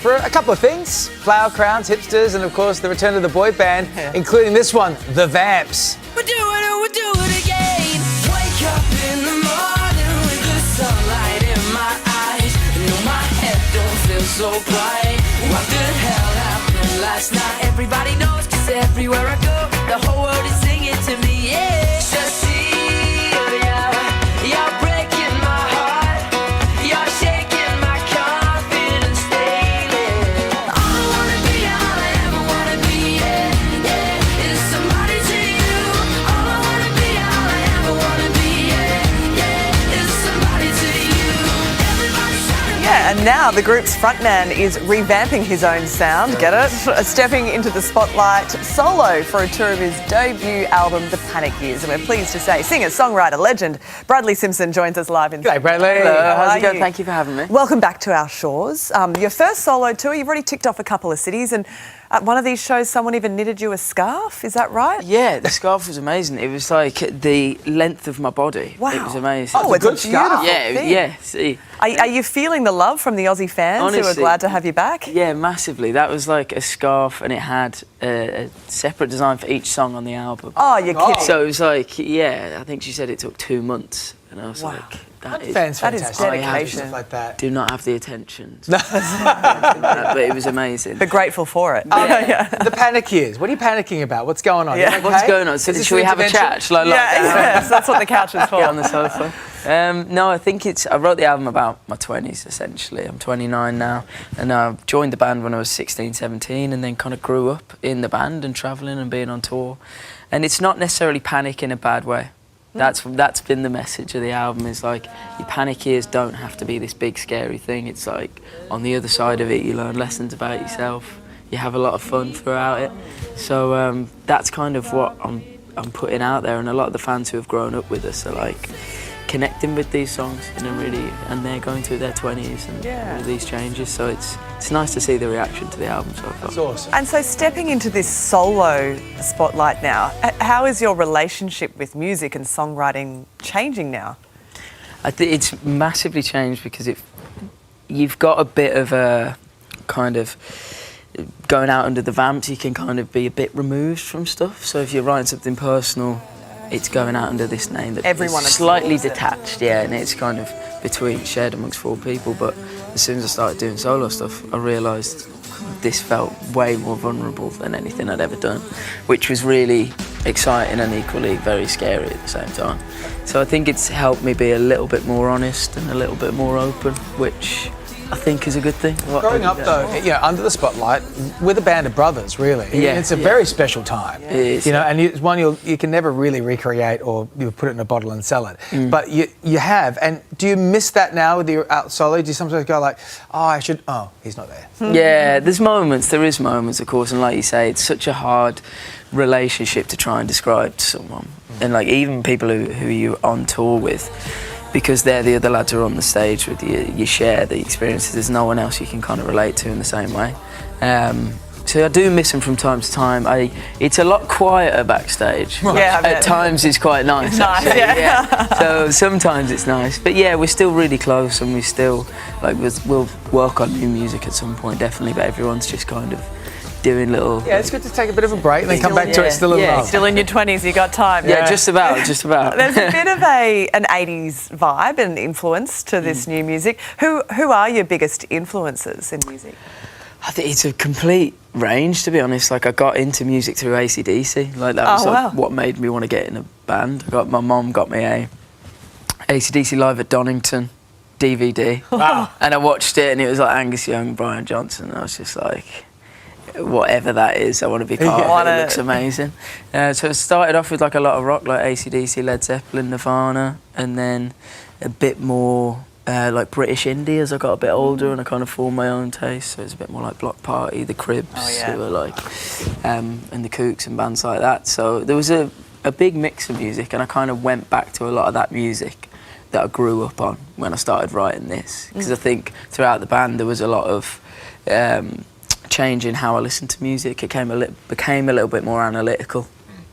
For a couple of things, flower crowns, hipsters, and of course the return of the boy band, including this one, the Vamps. We'll do it again. Wake up in the morning with the sunlight in my eyes. No, my head don't feel so bright. What the hell happened last night? Everybody knows, 'cause everywhere I go, the whole world is singing to me, yeah. Cecilia, you're breaking my heart. You're shaking my confidence daily. All I wanna be, all I ever wanna be, yeah, yeah, is somebody to you. All I wanna be, all I ever wanna be, yeah, yeah, is somebody to you. Everybody shouting. Yeah, and now the group's frontman is revamping his own sound, get it? Stepping into the spotlight solo for a tour of his debut album, The Panic Years. And we're pleased to say singer, songwriter, legend Bradley Simpson joins us live in G'day, Bradley. Hello, How's it going? Thank you for having me. Welcome back to our shores. Your first solo tour, you've already ticked off a couple of cities, and at one of these shows someone even knitted you a scarf, is that right? Yeah, the scarf was amazing. It was like the length of my body. Wow. It was amazing. Oh, it's a beautiful yeah, thing. yeah. See, Are you feeling the love from the Aussie fans who are Honestly, glad to have you back? yeah, massively. That was like a scarf, and it had a separate design for each song on the album. Oh, you're kidding. So it was like, yeah, I think she said it took 2 months, and I was Wow. like, that is Fans, That is fantastic. dedication. Stuff like that. do not have the attention. But it was amazing. But grateful for it. The Panic Years. What are you panicking about? What's going on? Yeah. You okay? What's going on? Is this Should we an have a intervention? chat? Shall I lie down? Yes, that's what the couch is for. Get on the sofa. No, I think I wrote the album about my 20s, essentially. I'm 29 now, and I joined the band when I was 16, 17, and then kind of grew up in the band and travelling and being on tour. And it's not necessarily panic in a bad way. That's been the message of the album, is like, your panic years don't have to be this big scary thing. It's like, on the other side of it, you learn lessons about yourself. You have a lot of fun throughout it. So that's kind of what I'm putting out there, and a lot of the fans who have grown up with us are like connecting with these songs in a really, and they're going through their 20s and all these changes. So it's nice to see the reaction to the album so far. That's awesome. And so stepping into this solo spotlight now, how is your relationship with music and songwriting changing now? I think it's massively changed because you've got a bit of a kind of going out under the Vamps, you can kind of be a bit removed from stuff. So if you're writing something personal, it's going out under this name that Everyone is slightly detached, yeah, and it's kind of shared amongst 4 people. But as soon as I started doing solo stuff, I realised this felt way more vulnerable than anything I'd ever done, which was really exciting and equally very scary at the same time. So I think it's helped me be a little bit more honest and a little bit more open, which I think is a good thing. Growing up, though, under the spotlight, with a band of brothers, really. Yeah. It's a very special time. It is. You know, and it's one you can never really recreate, or you put it in a bottle and sell it. But you have. And do you miss that now with your out solo? Do you sometimes go like, oh, he's not there? Yeah, there is moments, of course, and like you say, it's such a hard relationship to try and describe to someone. And like even people who you're on tour with, because they're the other lads who are on the stage with you, you share the experiences. There's no one else you can kind of relate to in the same way. So I do miss them from time to time. It's a lot quieter backstage. Yeah, At times it's quite nice. Nice, actually, yeah. So sometimes it's nice. But yeah, we're still really close, and we still, like, we'll work on new music at some point, definitely, but everyone's just kind of doing little... Yeah, it's good to take a bit of a break and then come back to it still in love. Still in your 20s, you got time. Yeah, just about. There's a bit of an 80s vibe and influence to this new music. Who are your biggest influences in music? I think it's a complete range, to be honest. Like, I got into music through AC/DC. Like, that was what made me want to get in a band. My mum got me a AC/DC Live at Donington DVD. Wow. And I watched it, and it was like Angus Young, Brian Johnson, and I was just like, whatever that is, I want to be part of it. It looks amazing. So it started off with like a lot of rock, like AC/DC, Led Zeppelin, Nirvana, and then a bit more like British indie as I got a bit older and I kind of formed my own taste. So it's a bit more like Block Party, The Cribs, who were like, and the Kooks and bands like that. So there was a big mix of music, and I kind of went back to a lot of that music that I grew up on when I started writing this. Because I think throughout the band there was a lot of change in how I listened to music. It became a little bit more analytical.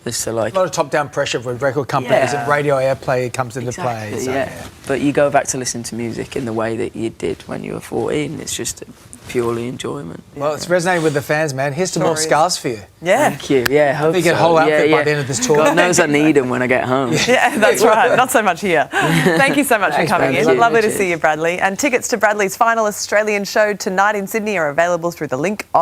Just to like a lot of top-down pressure with record companies and radio airplay comes into play. So, But you go back to listen to music in the way that you did when you were 14. It's just purely enjoyment. Well, it's resonating with the fans, man. Here's to more scars for you. Yeah. Thank you. Yeah, hope You get a whole outfit by the end of this tour. God knows I need them when I get home. Yeah, that's right. Not so much here. Thank you so much for coming in. Bradley. Lovely to Cheers. see you, Bradley. And tickets to Bradley's final Australian show tonight in Sydney are available through the link on